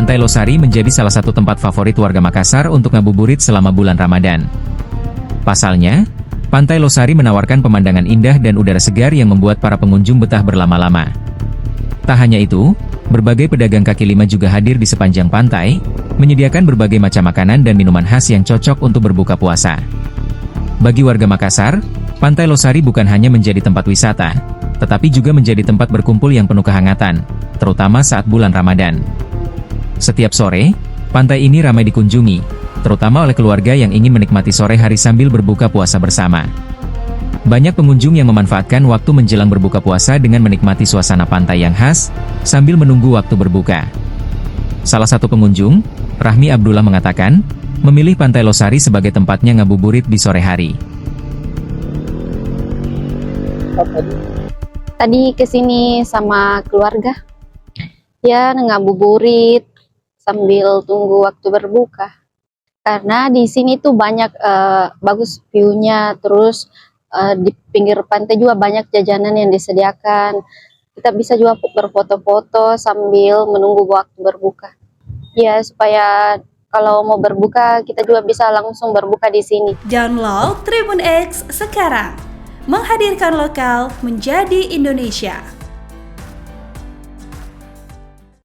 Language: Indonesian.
Pantai Losari menjadi salah satu tempat favorit warga Makassar untuk ngabuburit selama bulan Ramadan. Pasalnya, Pantai Losari menawarkan pemandangan indah dan udara segar yang membuat para pengunjung betah berlama-lama. Tak hanya itu, berbagai pedagang kaki lima juga hadir di sepanjang pantai, menyediakan berbagai macam makanan dan minuman khas yang cocok untuk berbuka puasa. Bagi warga Makassar, Pantai Losari bukan hanya menjadi tempat wisata, tetapi juga menjadi tempat berkumpul yang penuh kehangatan, terutama saat bulan Ramadan. Setiap sore, pantai ini ramai dikunjungi, terutama oleh keluarga yang ingin menikmati sore hari sambil berbuka puasa bersama. Banyak pengunjung yang memanfaatkan waktu menjelang berbuka puasa dengan menikmati suasana pantai yang khas, sambil menunggu waktu berbuka. Salah satu pengunjung, Rahmi Abdullah mengatakan, memilih Pantai Losari sebagai tempatnya ngabuburit di sore hari. Tadi kesini sama keluarga, ya ngabuburit sambil tunggu waktu berbuka. Karena di sini tuh banyak bagus view-nya, terus di pinggir pantai juga banyak jajanan yang disediakan. Kita bisa juga berfoto-foto sambil menunggu waktu berbuka. Ya, supaya kalau mau berbuka kita juga bisa langsung berbuka di sini. Download Tribun X sekarang. Menghadirkan lokal menjadi Indonesia.